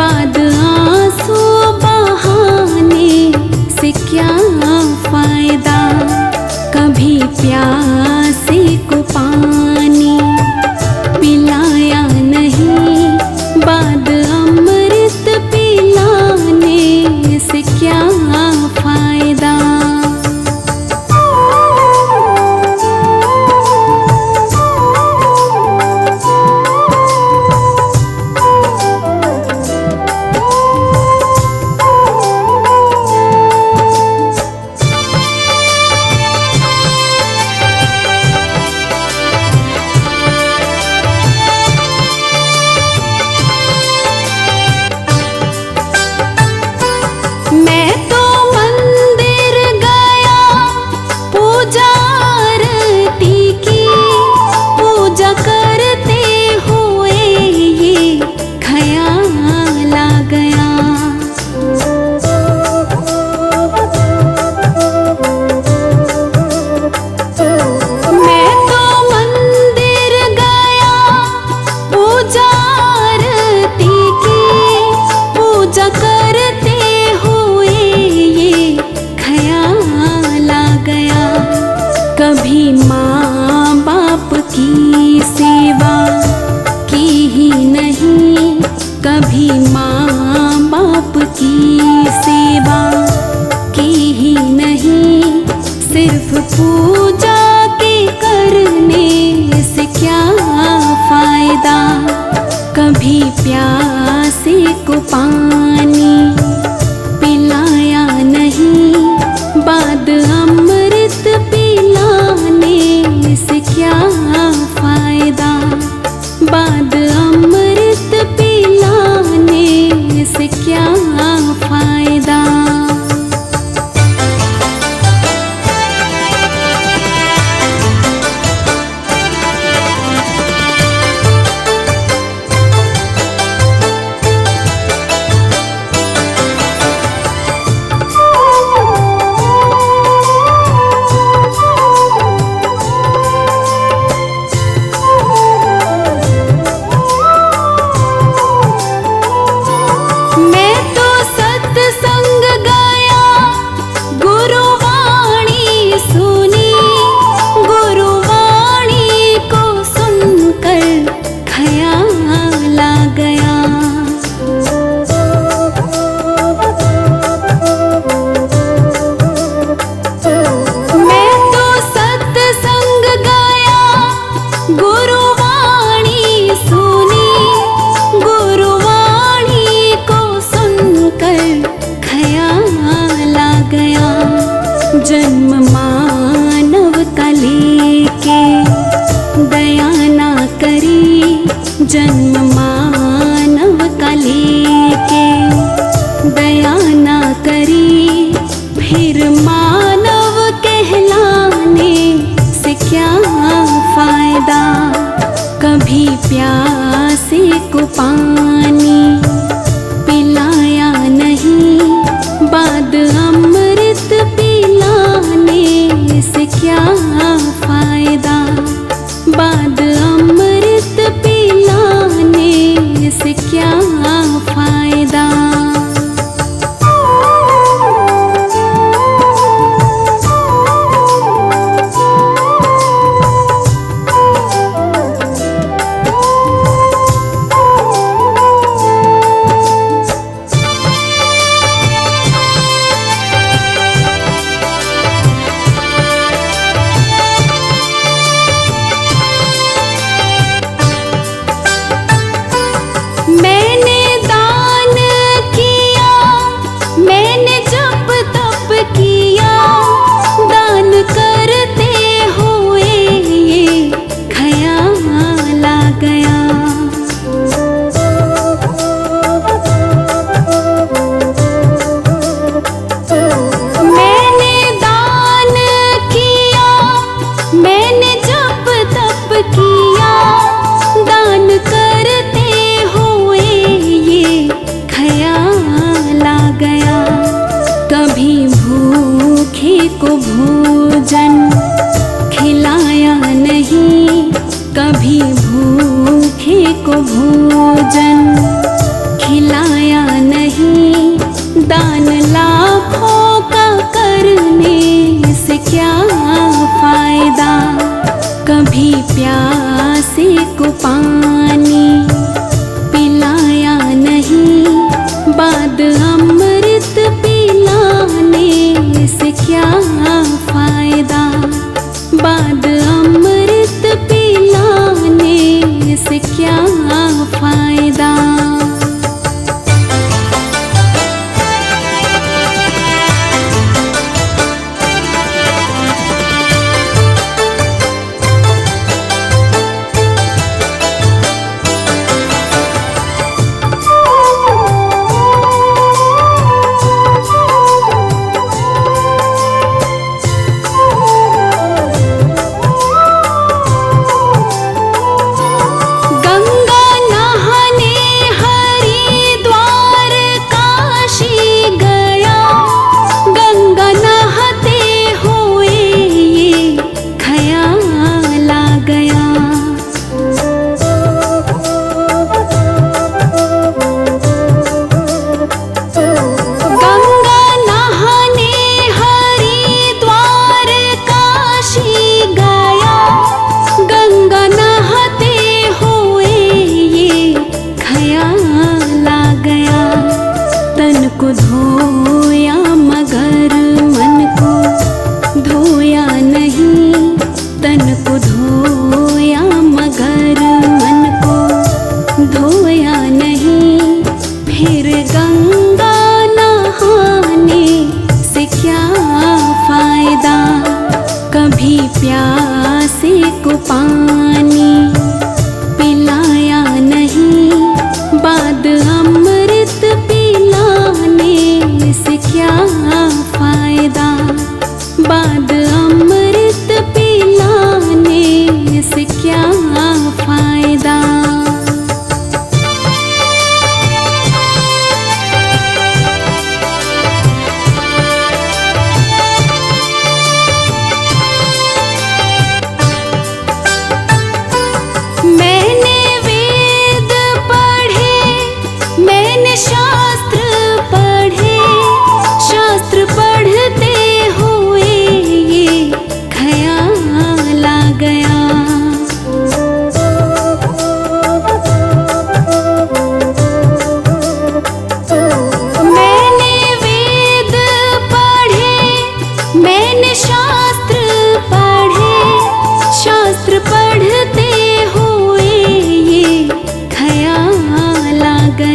बाद आंसू बहाने से क्या फायदा। कभी प्यासे को पानी पिलाया नहीं, बाद अमृत पिलाने से क्या फायदा। मैं तो मंदिर गया पूजा आरती की, पूजा करते हुए ये ख्याल आ गया। मैं तो मंदिर गया पूजा आरती की, पूजा करते गया। कभी माँ बाप की सेवा की ही नहीं, कभी माँ बाप की सेवा की ही नहीं। सिर्फ पूजा के करने से क्या फायदा। कभी प्यासे को पानी पिलाया नहीं, बाद अमृत पिलाने से क्या फायदा। बाद अमृत पिलाने से क्या फायदा। मैं तो सत्संग गया गुरुवाणी सुनी, गुरुवाणी को सुनकर ख्याल आ गया। मैं तो सत्संग गया गुरुवाणी सुनी, गुरुवाणी को सुनकर ख्याल आ गया। जन्म मानव का लेके दया ना करी, जन्म मानव का लेके दया ना करी। फिर मानव कहलाने से क्या फायदा। कभी प्यासे को पानी पिलाया नहीं, बाद अमृत पिलाने से क्या फायदा। बाद अमृत पिलाने से क्या फायदा। मैंने दान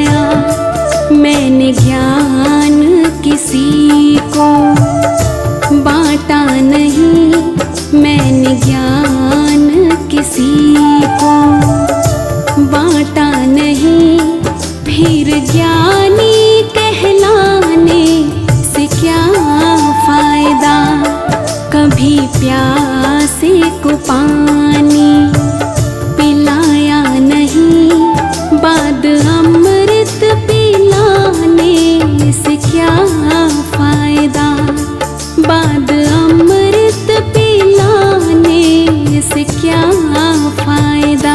गया। मैंने ज्ञान किसी को बांटा नहीं, मैंने ज्ञान किसी को बांटा नहीं। फिर ज्ञानी कहलाने से क्या फायदा, कभी प्यासे को पानी पिलाया नहीं, बाद अमृत पिलाने से क्या फायदा, बाद अमृत पिलाने से क्या फायदा।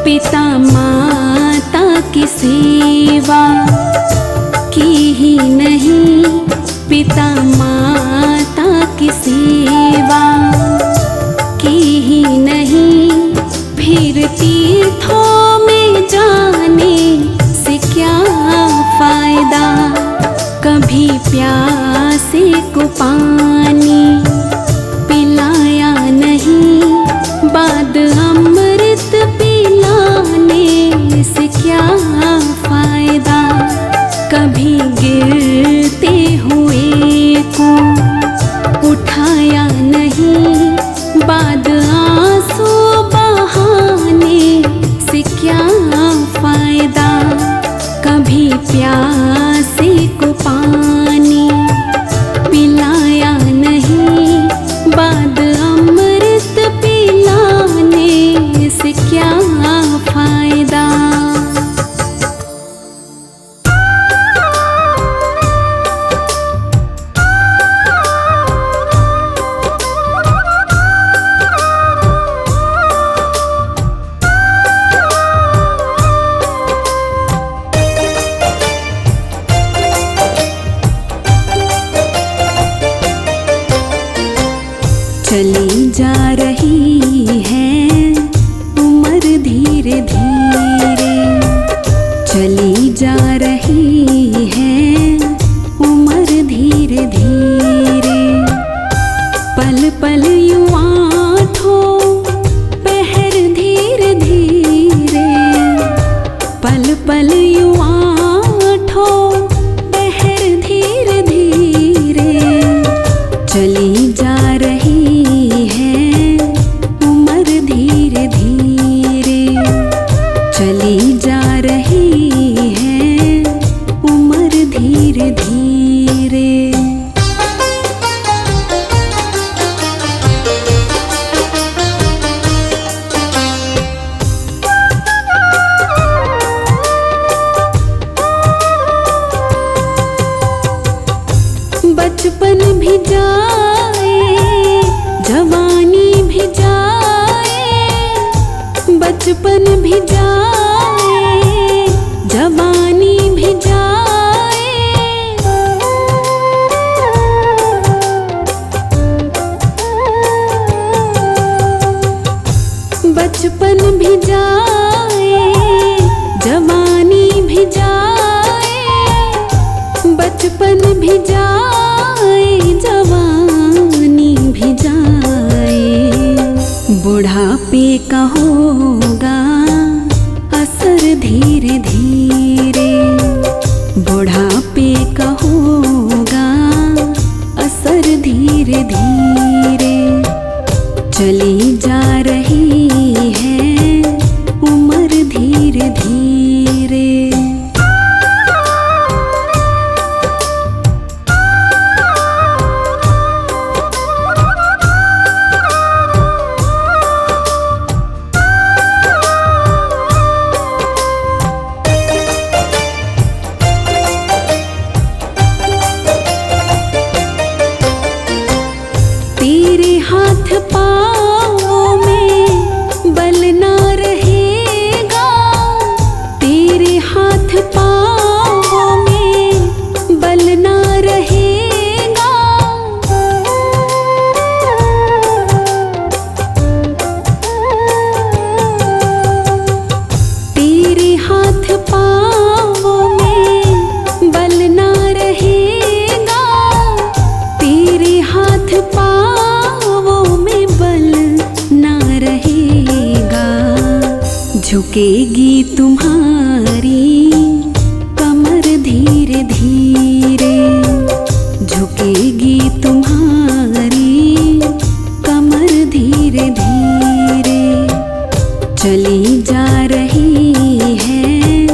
पिता माता की सेवा की ही नहीं, पिता माता की सेवा की ही नहीं। फिर तीर्थों में जाने से क्या फायदा, कभी प्यासे को पानी पिलाया नहीं, बाद अमृत पिलाने से क्या फायदा, कभी गिरते हुए को उठाया नहीं, बाद आंसू बहाने से क्या फायदा, कभी प्यासे को पानी पिलाया नहीं, बाद अमृत पिलाने से क्या फायदा। चली जा रही है उम्र धीरे धीरे, चली जा रही है उम्र धीरे धीरे। पल पल यूं आँखों पहर धीरे धीरे, पल पल यूं आँखों पहर धीरे धीरे। चली जा रही चली जा रही है उम्र धीरे धीरे। बचपन भी जाए जवानी भी जाए, बचपन भी जाए जवानी भी जाए। बचपन भी जाए जवानी भी जाए, बचपन भी जाए जवानी भी जाए। बुढ़ापे का होगा असर धीरे धीरे, कमर धीरे धीरे झुकेगी तुम्हारी, कमर धीरे धीरे चली जा रही है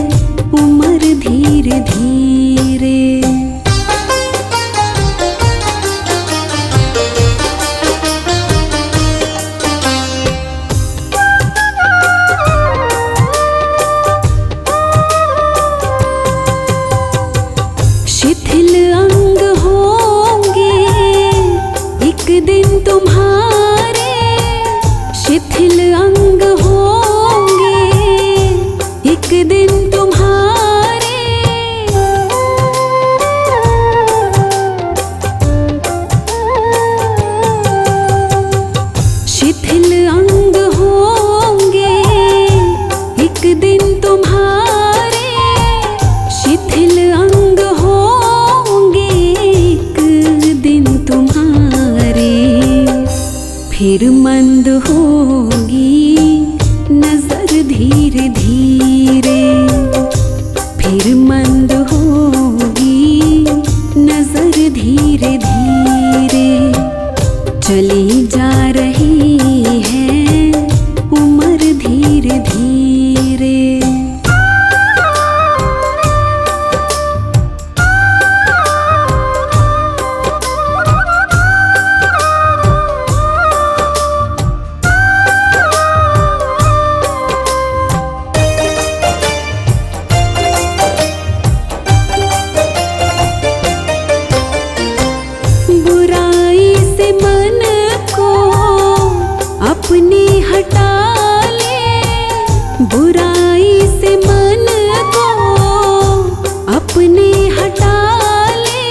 उम्र धीरे धीरे। शिथिल अंग होंगे एक दिन तुम्हारे, शिथिल अंग होंगे एक दिन तुम्हारे। शिथिल अंग होंगे एक दिन तुम्हारे, शिथिल अंग होंगे एक दिन तुम्हारे। फिर मंद होगी नजर धीरे धीरे, फिर मंद होगी नजर धीरे धीरे चली जा रही है उम्र धीरे धीरे। बुराई से मन को अपने हटा ले, बुराई से मन को अपने हटा ले।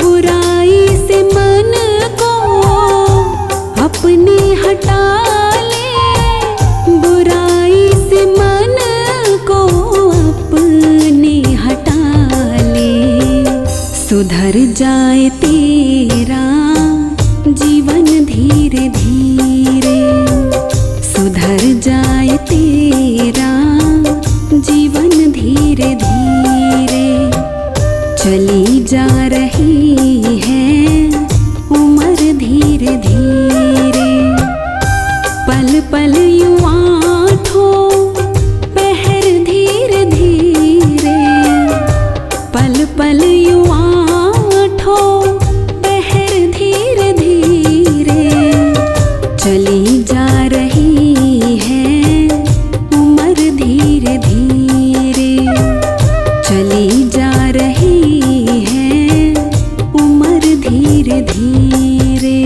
बुराई से मन को अपने हटा ले, बुराई से मन को अपने हटा ले। सुधर जाए तेरा जीवन धीरे धीरे, सुधर जाए तेरा जीवन धीरे धीरे चली जा रही है उम्र धीरे धीरे। पल पल यूं आँखों पहर धीरे धीरे, पल पल यूं आँखों पहर धीरे धीरे चली जा रही है उम्र धीरे धीरे, चली जा रही है उम्र धीरे धीरे।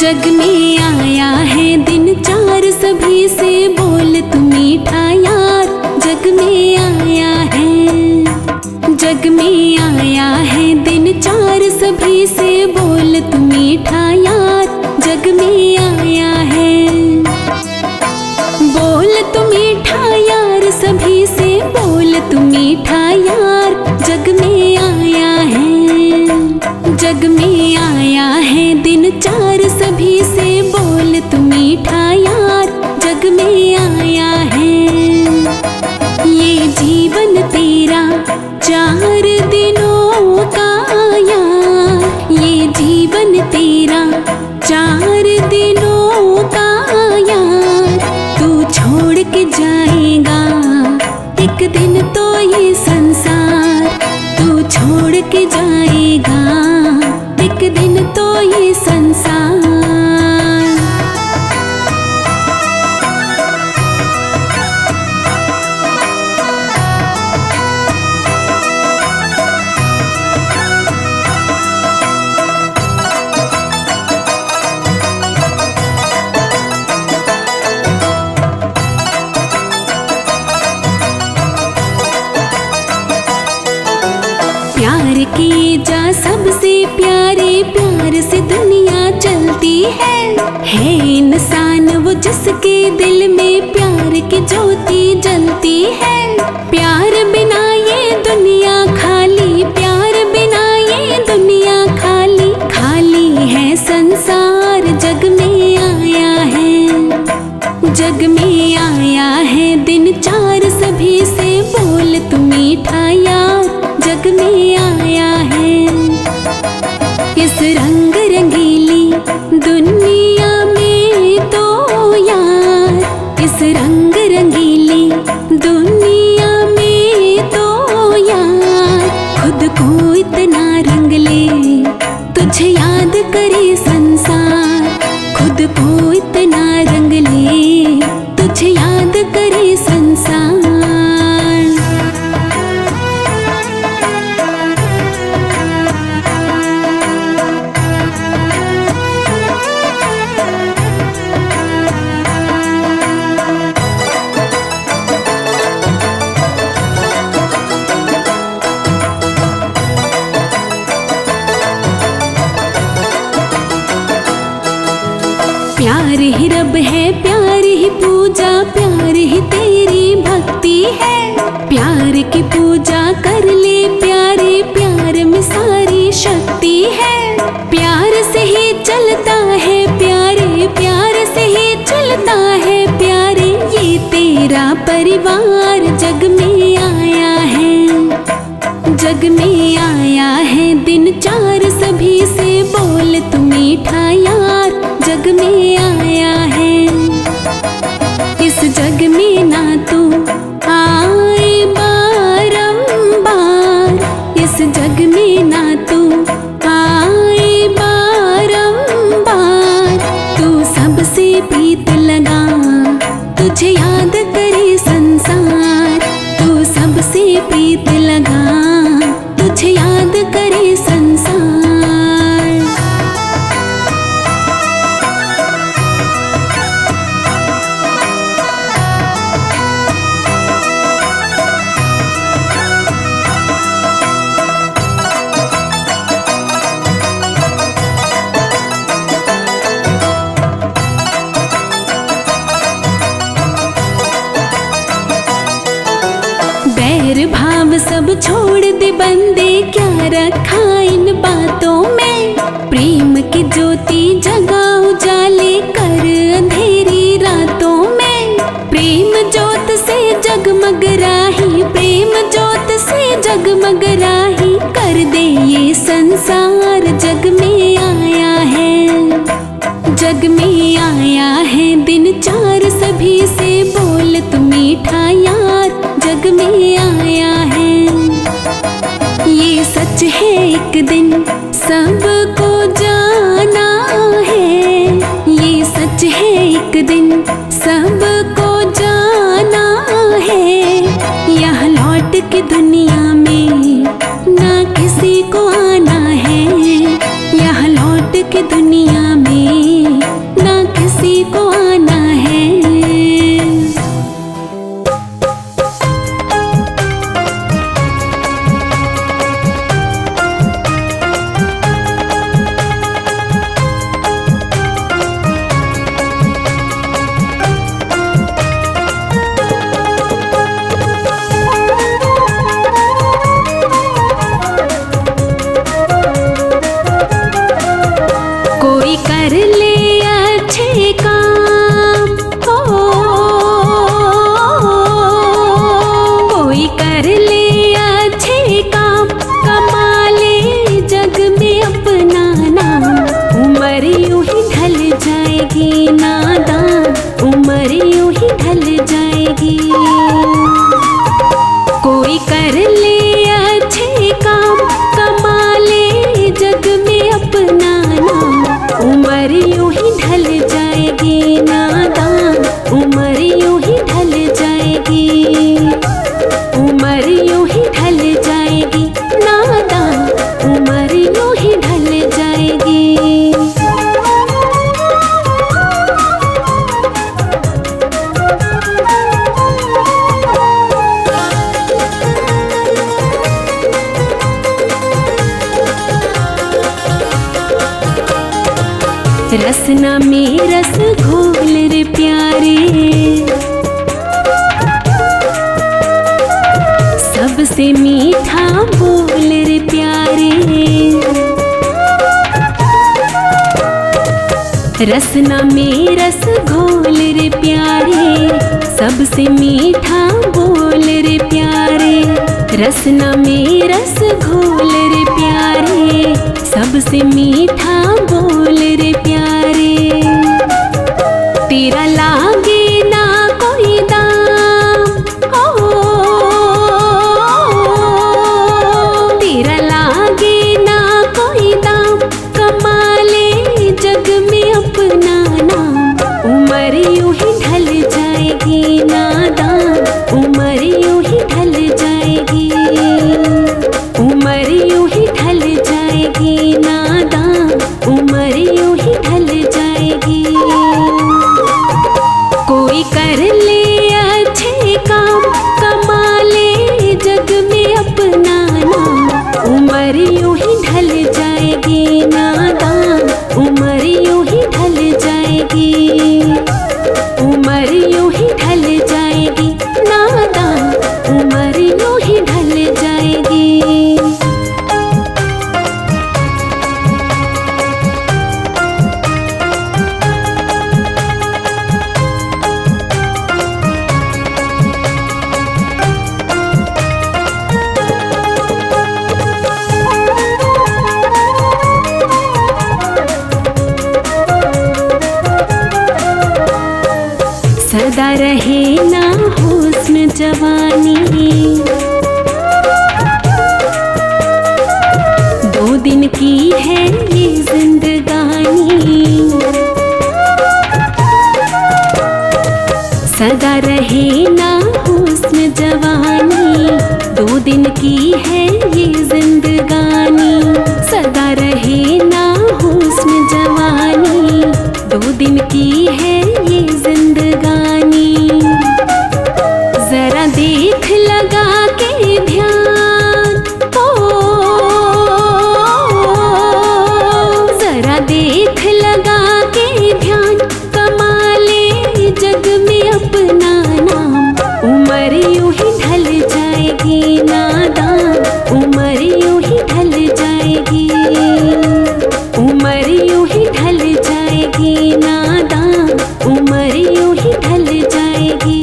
जग में आया है दिन चार, सभी से बोल तू मीठा यार। जग में आया है, जग में आया है दिन चार, सभी से बोल तू मीठा यार। जग में आया है, बोल तू मीठा यार, सभी से बोल तू मीठा यार। जग में आया है, जग में आया है दिन चार, सभी से बोल तू मीठा यार। जग में आया है, ये जीवन तेरा चार दिनों का यार, ये जीवन तेरा चार दिनों का यार। तू छोड़ के जाएगा एक दिन तो ये संसार, तू छोड़ के जाएगा एक दिन तो ये संसार। किए जा सबसे प्यारे, प्यार से दुनिया चलती है इंसान वो जिसके दिल में प्यार की ज्योति जलती है। प्यार बिना ये दुनिया खाली, प्यार बिना ये दुनिया खाली, खाली है संसार। जग में आया है, जग में आया है दिन चार, सभी से बोल तू मीठा यार। जग में आया है इस रंग रंगीली दुनिया में तो यार, इस रंग रंगीली दुनिया में तो यार। खुद को इतना रंग ले तुझे याद करे संसार, खुद को इतना रंग ले तुझे याद करे संसार। प्यार ही रब है, प्यार ही पूजा, प्यार ही तेरी भक्ति है। प्यार की पूजा कर ले प्यारे, प्यार में सारी शक्ति है। प्यार से ही चलता है प्यारे, प्यार से ही चलता है प्यारे, ये तेरा परिवार। जग में आया है, जग में आया है दिन चार, सभी से बोल तू मीठा यार। जग में आया है इस जग में ना तू आए बारंबार, इस जग में ना तू आए बारंबार। तू सबसे प्रीत लगा तुझे याद करे संसार, तू सबसे प्रीत लगा तुझे याद करे संसार। बैर भाव सब छोड़ दे बंदे, क्या रखा इन बातों में। प्रेम की ज्योति जगा उजाले कर अंधेरी रातों में। प्रेम ज्योत से जगमग राही, प्रेम ज्योत से जगमग राही, कर दे ये संसार। जग में आया है, जग में आया है दिन चार, सभी से बोल तू मीठा यार। जग में आया है ये सच है, एक दिन सबको जाना है। ये सच है, एक दिन सबको जाना है। यहाँ लौट के दुनिया में ना किसी को आना है, यहाँ लौट के दुनिया में ना किसी को आना है। रसना में रस घोल रे प्यारे, सबसे मीठा बोल रे प्यारे। रसना में रस घोल रे प्यारे, सबसे मीठा बोल रे प्यारे। रसना में रस घोल रे प्यारे, सबसे मीठा बोल रे प्यारे। तेरा लागे ना कोई दाम, ओ तेरा लागे ना कोई दाम, कमाले जग में अपना नाम। उम्र यूं ही ढल जाएगी नादान, उम्र यूं ही ढल जाएगी, उम्र यूं ही ढल जाएगी नादान, उम्र यूं ही ढल जाएगी। कोई कर ले अच्छे काम, कमा ले जग में अपना नाम। उम्र यूं ही ढल जाएगी नादान, उम्र यूं ही ढल जाएगी, उम्र यूं ही ढल जाएगी नादान, उम्र यूं ही ढल जाएगी। सदा रहे ना हुस्न जवानी, दो दिन की है ये जिंदगानी। सदा रहे ना हुस्न जवानी, दो दिन की है ये जिंदगानी। सदा रहे ना हुस्न जवानी, दो दिन की है ये जिंदगानी। जरा देख लगा के ध्यान, ओ जरा देख लगा के ध्यान, कमाले जग में अपना नाम। उम्र यूं ही ढल जाएगी नादान, उम्र यूं ही ढल जाएगी, उम्र यूं ही ढल जाएगी नादान, उम्र यूं ही ढल जाएगी।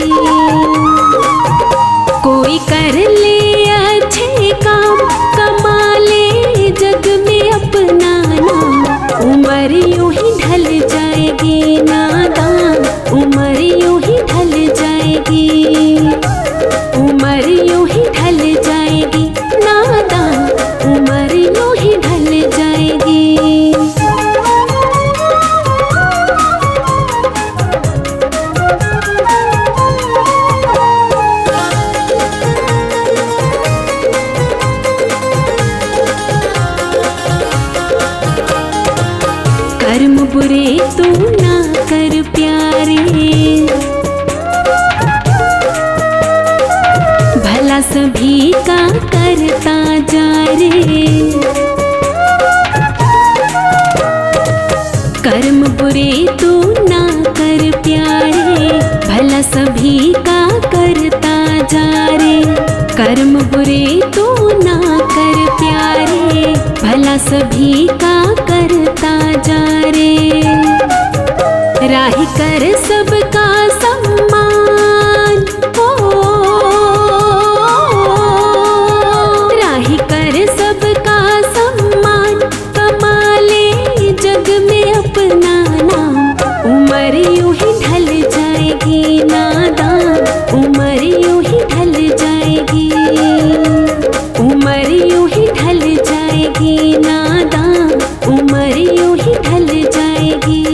कोई कर ले अच्छे काम, कमा ले जग में अपना नाम। उम्र यूं ही ढल जाएगी नादान, उम्र यूं ही ढल जाएगी, उम्र यूं ही ढल जाएगी नादान, उम्र यूं ही ढल जाएगी। कर्म बुरे तू ना कर प्यारे, भला सभी का करता जा रे। कर्म बुरे तू ना कर प्यारे, भला सभी का करता जा रे। कर्म बुरे तू ना कर प्यारे, भला सभी का करता जा रे। राही कर सबका सम्मान, ओ राही कर सबका सम्मान, कमा ले जग में अपना नाम। उम्र यूं ही ढल जाएगी नादान, उम्र यूं ही ढल जाएगी, उम्र यूं ही ढल जाएगी नादान, उम्र यूं ही ढल जाएगी।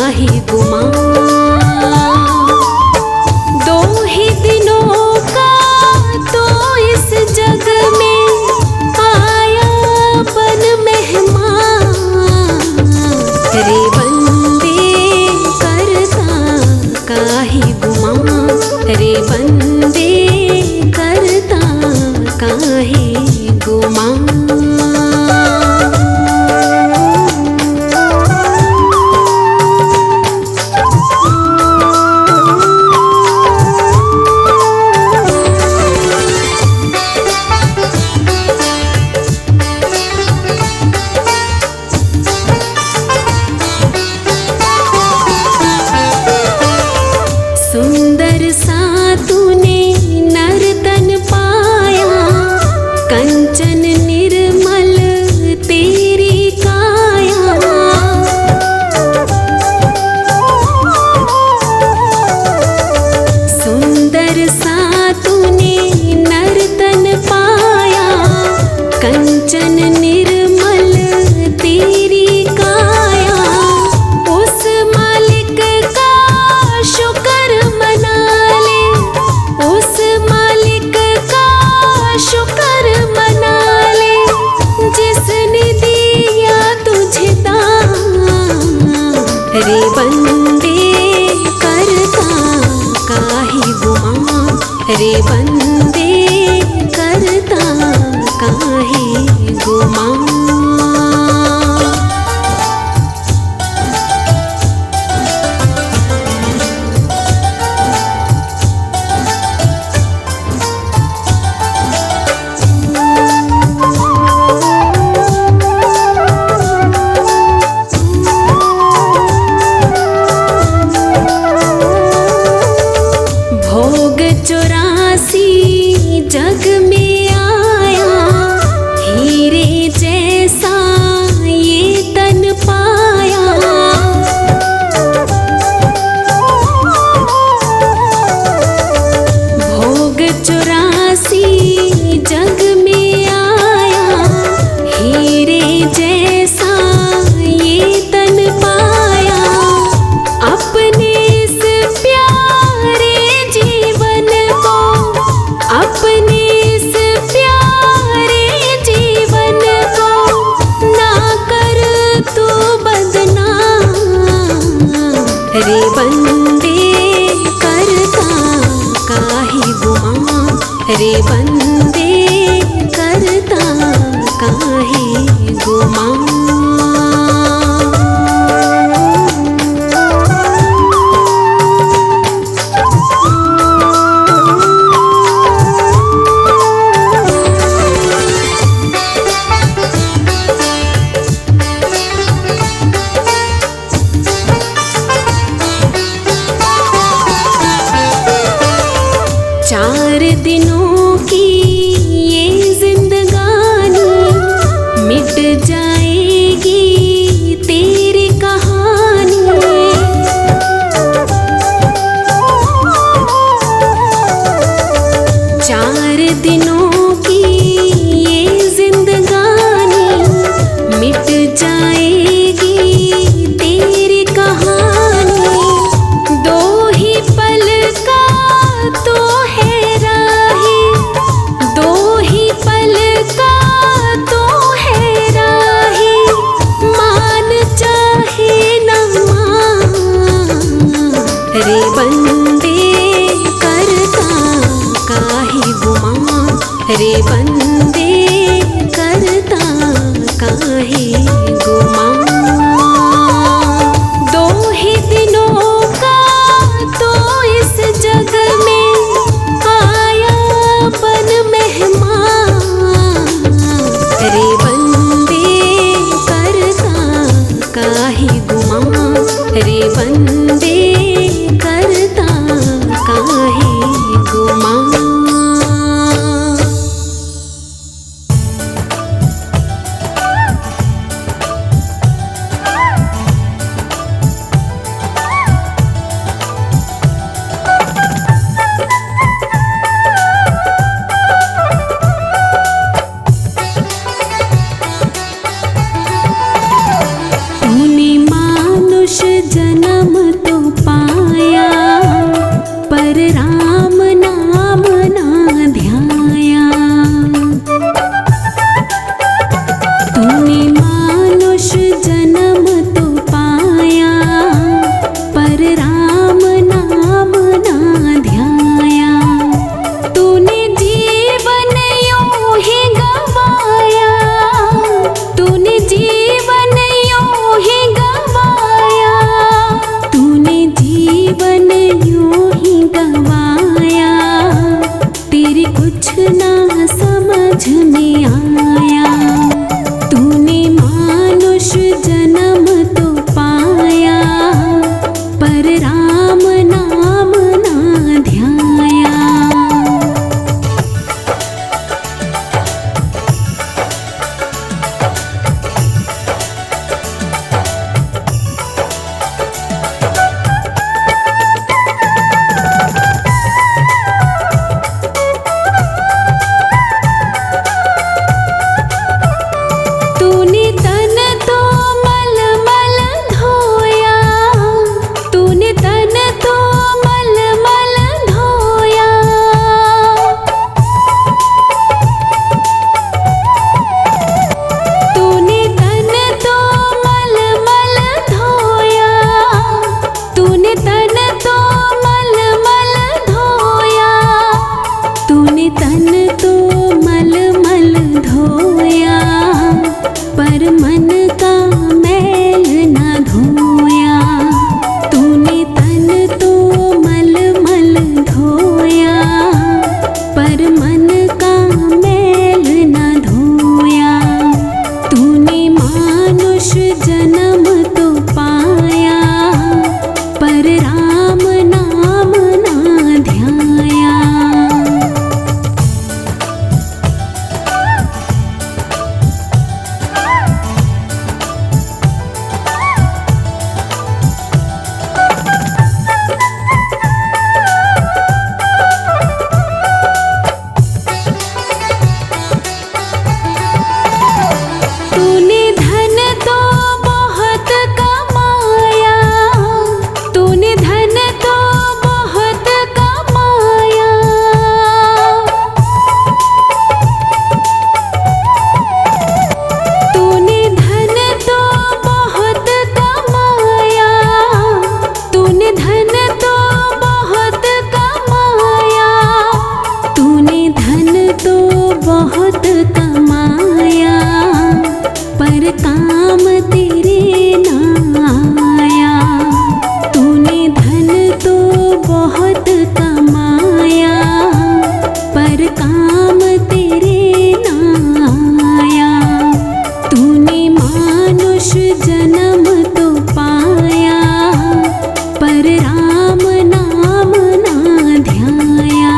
काहे गुमान। दो ही दिनों का तो इस जग में आया बन मेहमान। रे बंदे करता काहे गुमान, रे बंदे करता काहे गुमान। सुंदर सा तूने नर्तन पाया, कंचन निर्मल तेरी काया। सुंदर सा तूने नर्तन पाया, कंचन निर्मल तेरी काया। उस मालिक का शुक्र मना ले, उस मालिक का शुक्र मना ले, जिसने दिया तुझे दान। रे बंदे करता काहे गुमान, रे बंदे करता काहे गुमान। भोग 84 जग में आया, हीरे जैसा ये तन पाया। भोग 84 जग में आया, हीरे जैसा ये तन पाया। अपने इस प्यारे जीवन को, अपने इस प्यारे जीवन को ना कर तू बदनाम। रे बंदे करता काहे गुमान, रे बंदे करता काहे गुमान। चार दिनों की ये जिंदगानी, मिट जाएगी तेरी कहानी। चार दिनों की ये जिंदगानी, मिट जाएगी तेरी कहानी। दो ही पल का तो है राही, जीवन यूं ही गवाया, तेरे कुछ ना समझ में आया। तूने मानुष जन्म तो पाया, पर राम नाम ना ध्याया। तूने तन तो मलमल धोया, तूने तन तो मलमल धोया। तूने तन तो मलमल धोया, तूने तन तो मलमल धोया। तूने तन तो मलमल धोया, पर मन का मैल ना धोया। तूने तन तो मलमल धोया, पर मन का मैल ना धोया। तूने मानुष जन्म तो पाया, पर राम नाम ना ध्याया। तूने धन तो बहुत कमाया, तूने धन तो बहुत कमाया। तूने धन तो बहुत कमाया, तूने धन तो बहुत कमाया। तूने धन तो बहुत कमाया, पर काम तेरे ना आया। तूने धन तो बहुत कमाया, पर काम तेरे ना आया। तूने मानुष जन्म तो पाया, पर राम नाम ना ध्याया।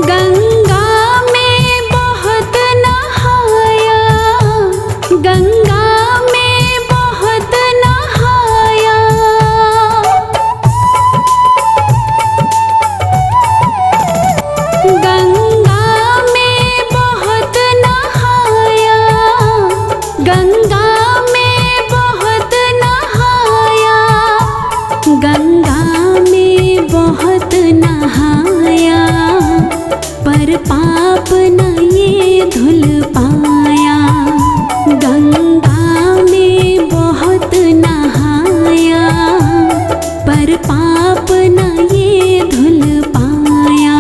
गंगा में बहुत नहाया, गंगा में बहुत नहाया। गंगा में बहुत नहाया, गंगा में बहुत नहाया। गंगा में बहुत नहाया, पर पाप न ये धुल पाया। गंगा में बहुत नहाया, पर पाप न ये धुल पाया।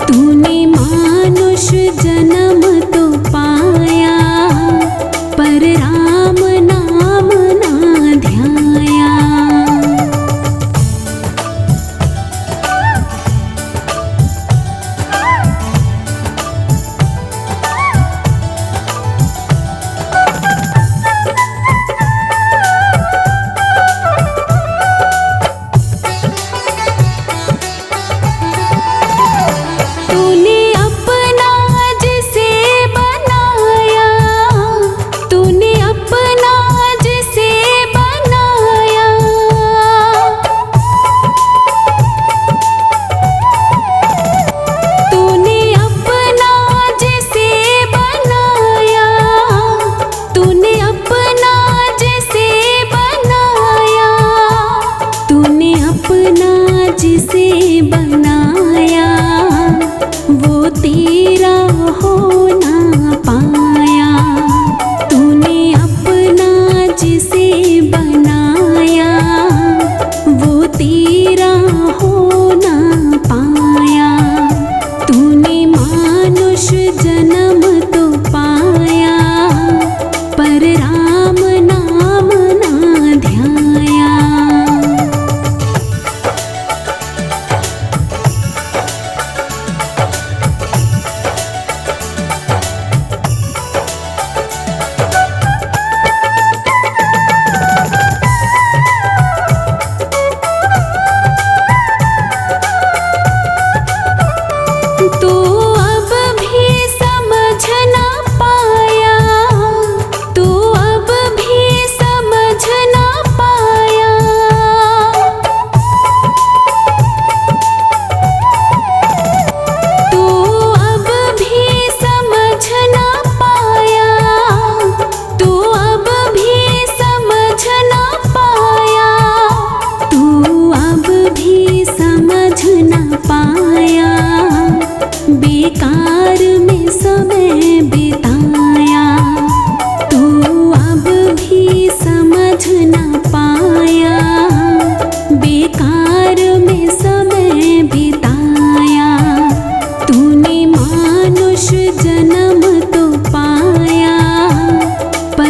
तूने मानुष जन्म तो पाया, पर राम नाम ना ध्याया।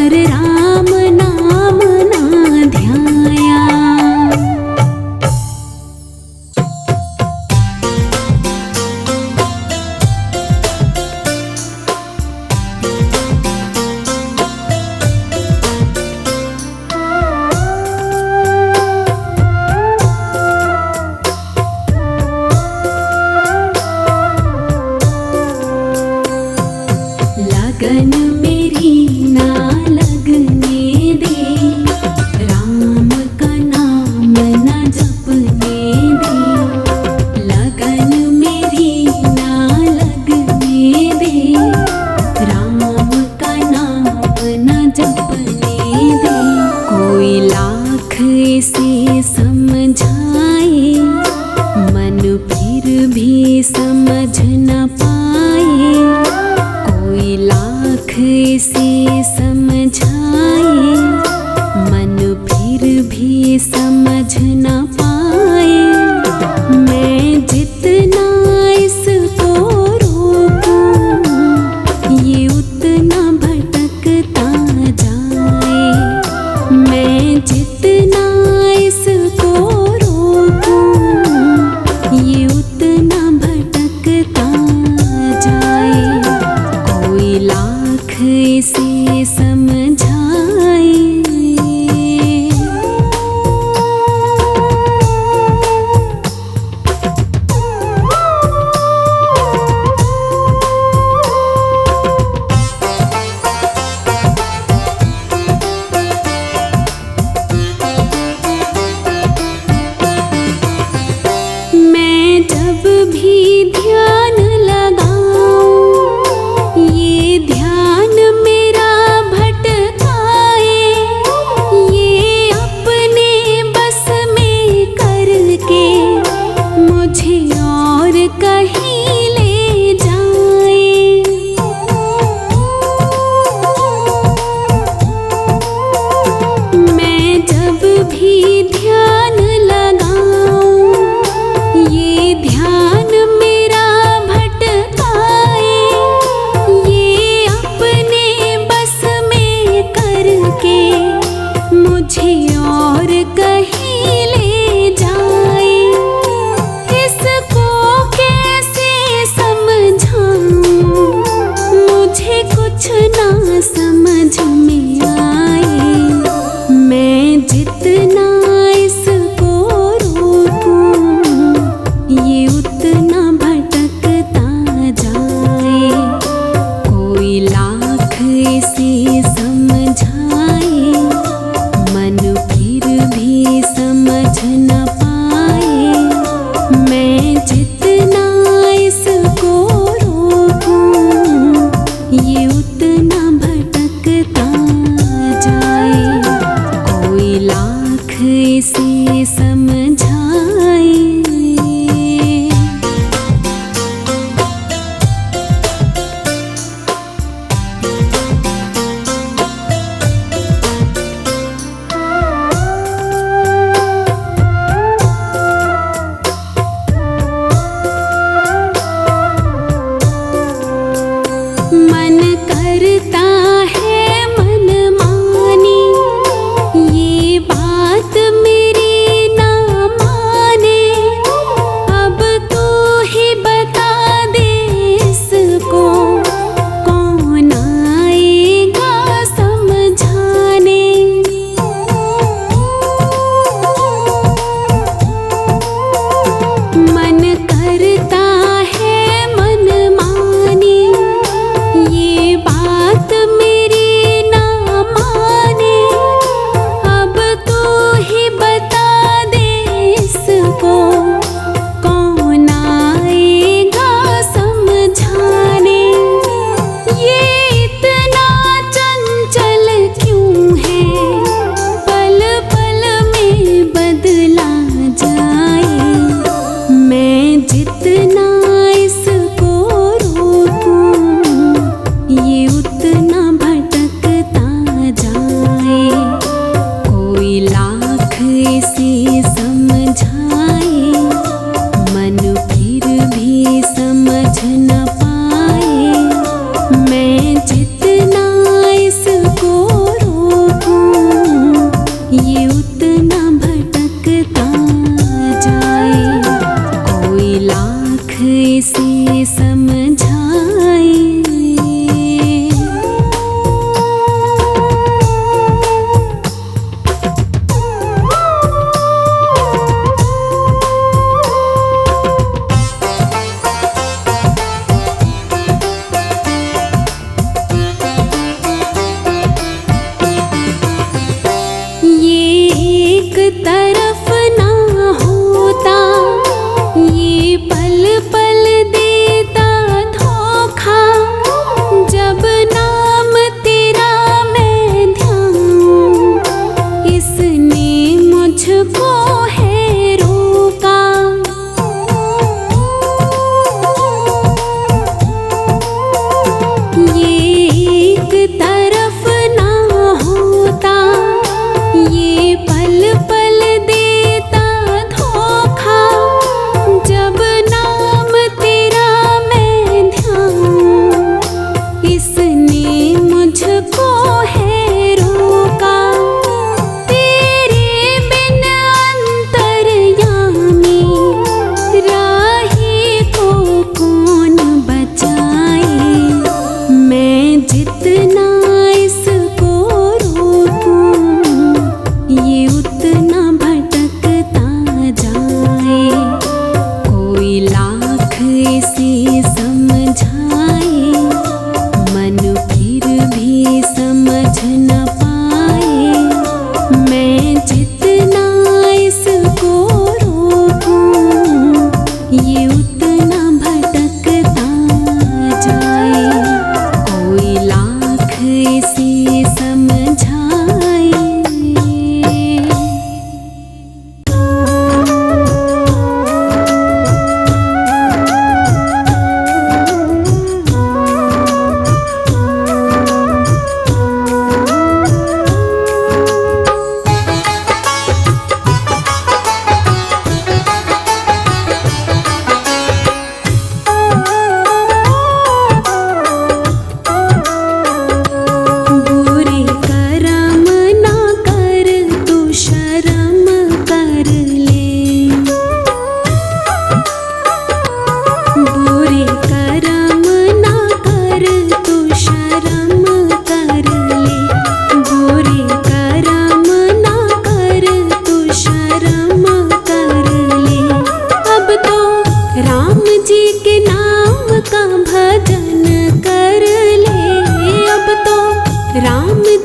पर राम नाम ना ध्याया। लगन मेरी ना लगने दे, राम का नाम ना जपने दे। लगन मेरी ना लगने दे, राम का नाम ना जपने दे। कोई लाख से समझाए, मन फिर भी समझ न पाए। कोई लाख से समझाए, मन फिर भी समझ न पाए। मैं जितना इसको रोकूं, ये उतना भटकता जाए। मैं जितना इसको रोकूं, ये उतना भटकता जाए। कोई लाख से समझाए।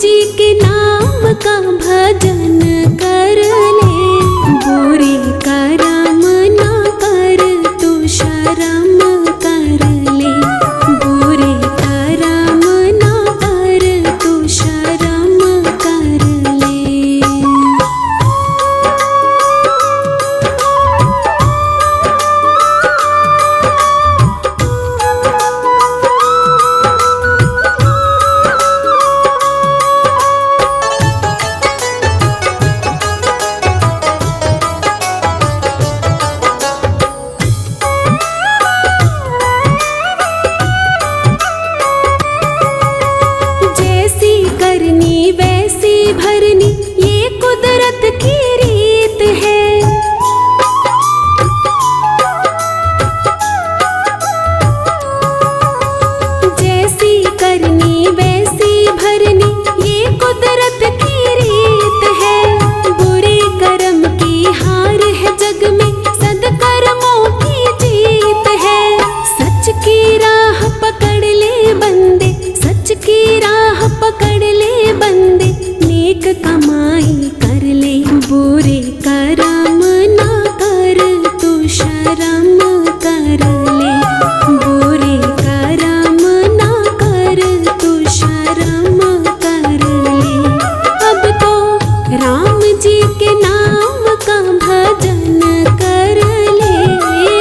जी के नाम का भजन कर ले, बुरे कर्म ना कर तू शर्म कर ले, बुरे कर्म ना कर तू शर्म कर ले। वैसी भरनी ये कुदरत की रीत है, जैसी करनी वैसी भरनी ये कुदरत की रीत है, बुरे कर्म की हार है जग में सद्कर्मों की जीत है। सच की राह पकड़ ले बंदे, सच की राह पकड़ ले बंदे, नेक कमाई कर ले, बुरे कर्म ना कर तू शर्म कर ले, बुरे कर्म ना कर तू शर्म कर ले। अब तो राम जी के नाम का भजन कर ले,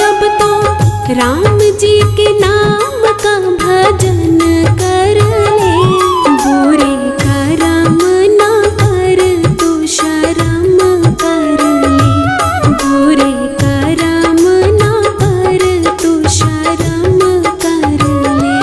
अब तो राम जी के नाम का भजन कर ले, बुरे कर्म ना कर तू शर्म कर ले, बुरे कर्म ना कर तू शर्म कर ले।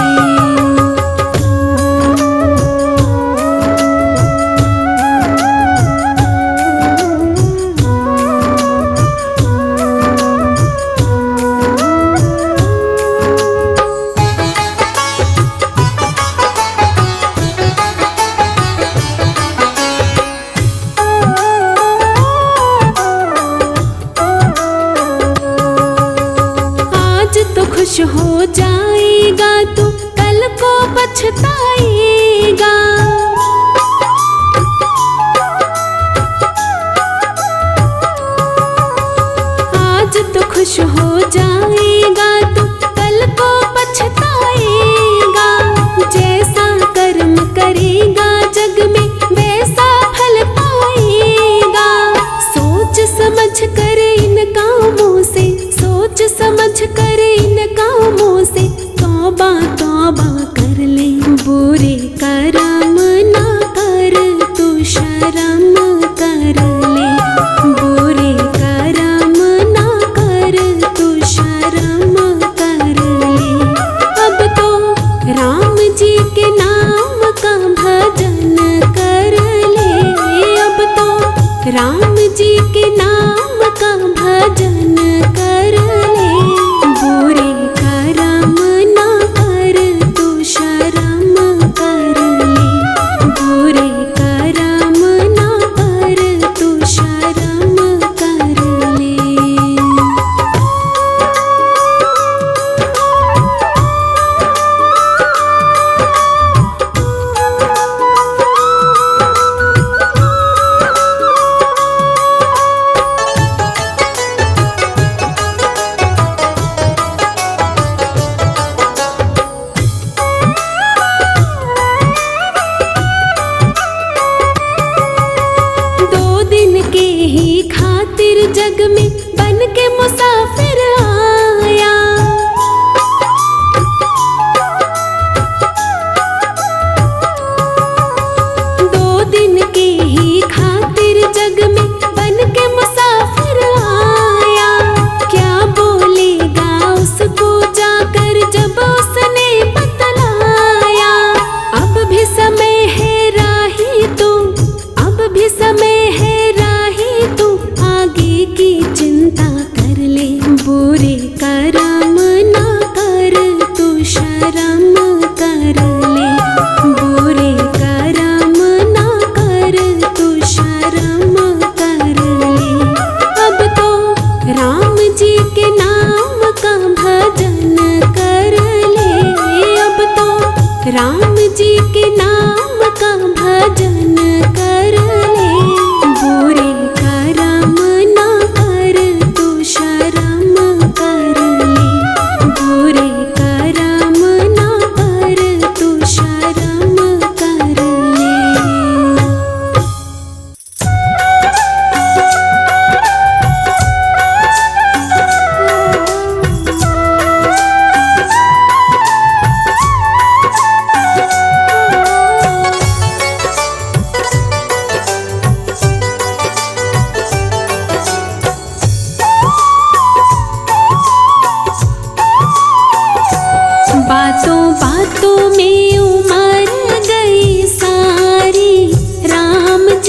खुश हो जाएगा तू कल को पछताएगा, आज तो खुश हो जाएगा तू कल को पछताएगा, जैसा कर्म करेगा जग में वैसा फल पाएगा। सोच समझ कर इन कामों से, सोच समझ कर इन कामों से तौबा तौबा कर ले, बुरे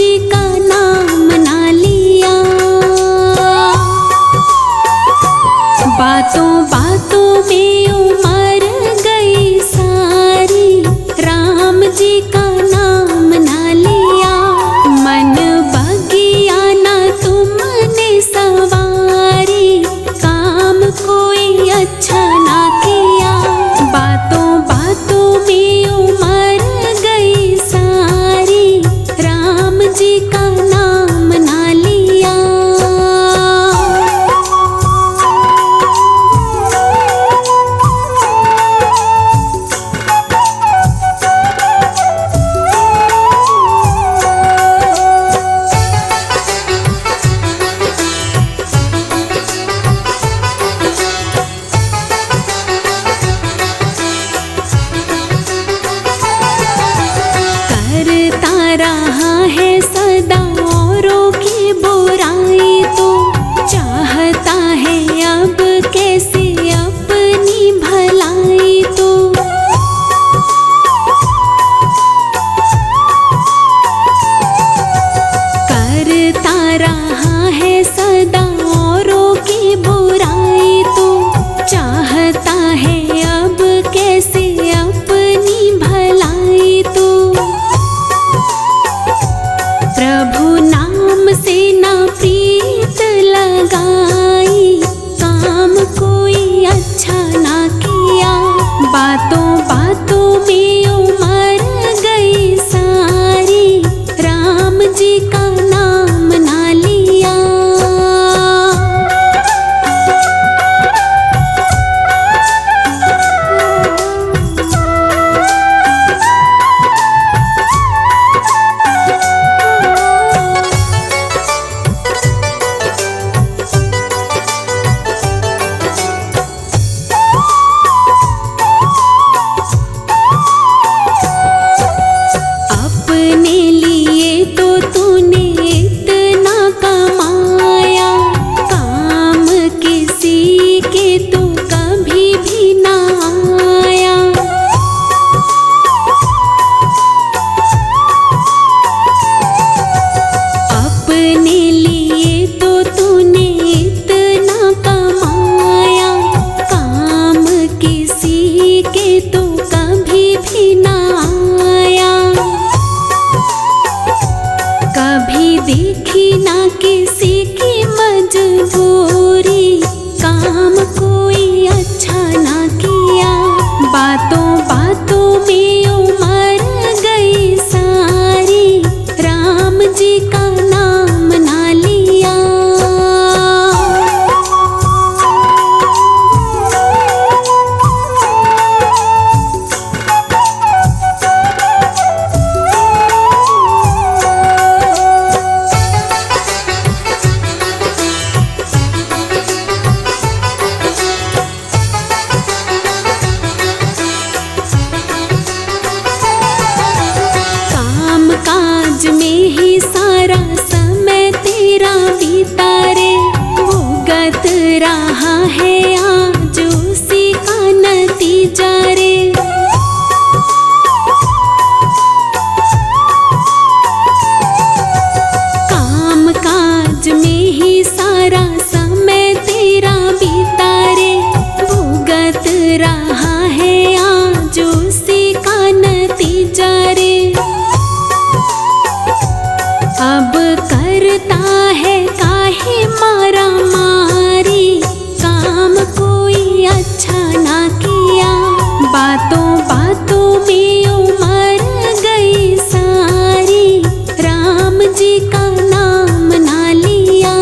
जी का नाम ना लिया। बातों बातों में उमर गई सारी, राम जी का नाम ना लिया। मन बगिया ना तुमने सवारी, काम कोई अच्छा ना किया। बातों बातों में उमर गई सारी, राम जी का नाम ना लिया। करता रहा है सदा औरों की बुराई, तो चाहता है अब कैसे अपनी भलाई। तो करता रहा है सदा औरों की बुराई, तो चाहता है अब कैसे अपनी भलाई। तो प्रभु नाम से ना प्रीत लगाई, काम कोई अच्छा ना किया। बातों बातों में उमर गई सारी, राम जी का नाम ना लिया। अपने लिए तो तूने इतना कमाया, काम किसी के तो कभी भी ना आया। अपने लिए तो तूने इतना कमाया, काम किसी के तो कभी भी ना आया। कभी देखी ना किसी की मजबूरी, काम कोई अच्छा ना किया। बातों बातों में उमर गई सारी, राम जी का नाम ना लिया। काम काज में ही सारा समय तेरा बीता रे, भुगत रहा है आज उसी का नतीजा रे। काम काज में ही सारा समय तेरा बीता रे, भुगत रहा है आज उसी का नतीजा रे। अब करता है काहे मारा मारी, काम कोई अच्छा ना किया। बातों बातों में उमर गई सारी, राम जी का नाम ना लिया।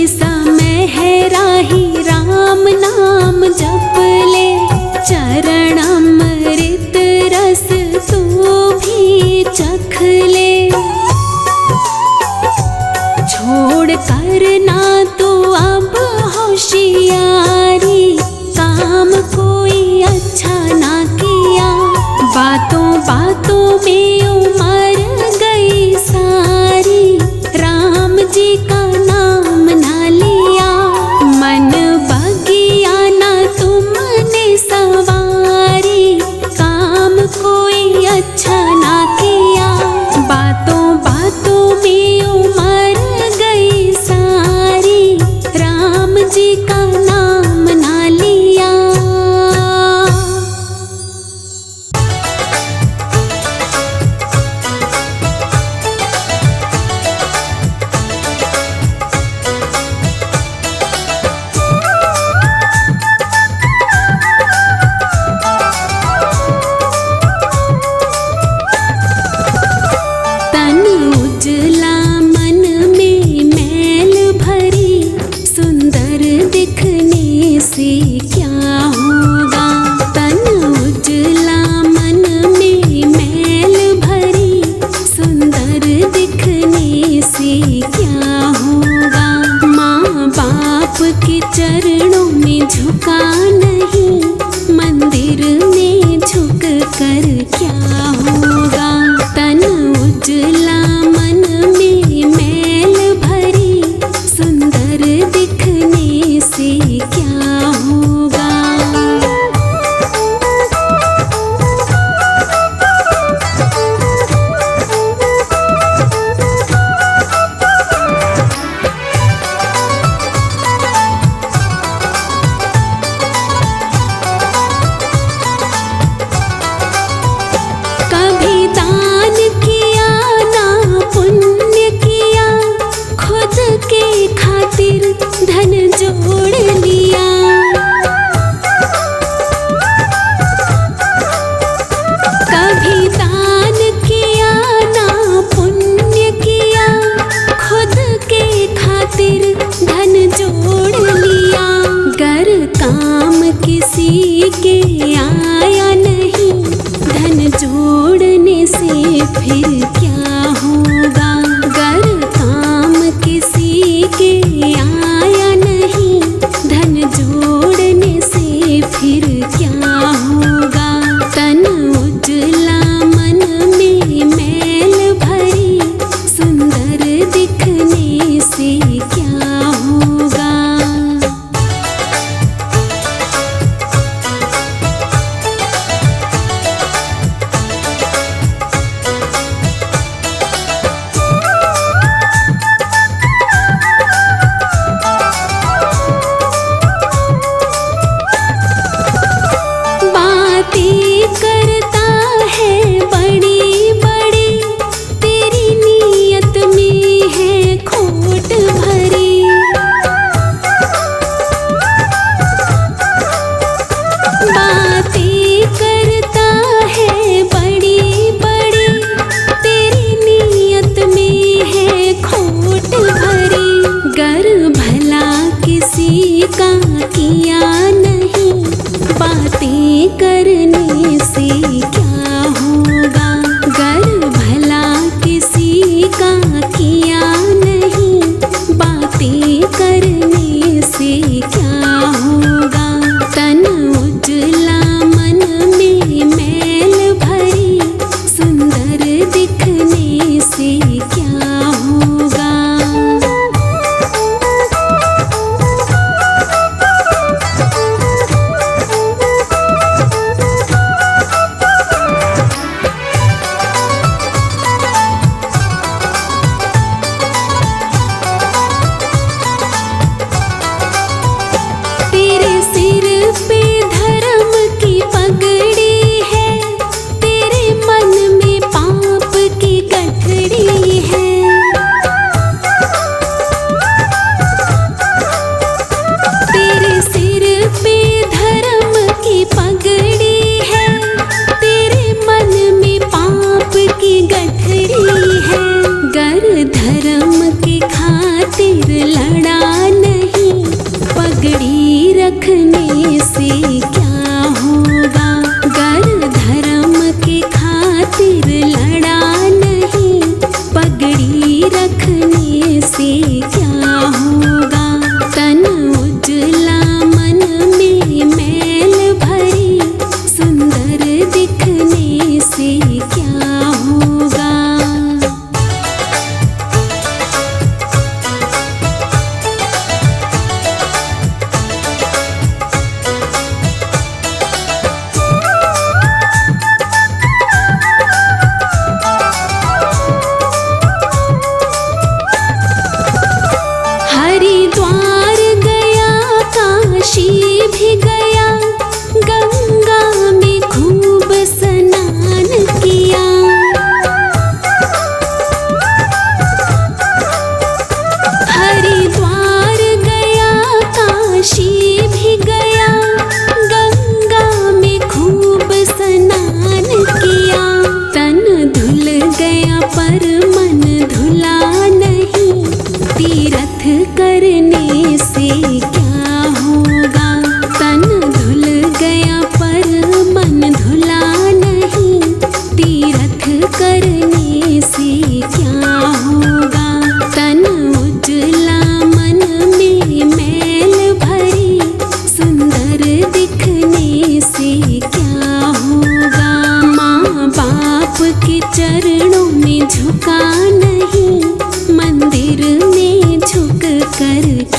समय है राही राम नाम जप ले, चरण अमृत रस तू भी चख ले। छोड़ करना तू अब होशियारी, काम कोई अच्छा ना किया, बातों बातों में उमर गई सारी, राम जी का नाम ना लिया, मन बगिया ना तुमने सवारी, काम कोई अच्छा ना किया, बातों बातों में उमर गई सारी, राम जी का नाम ना लिया। करके।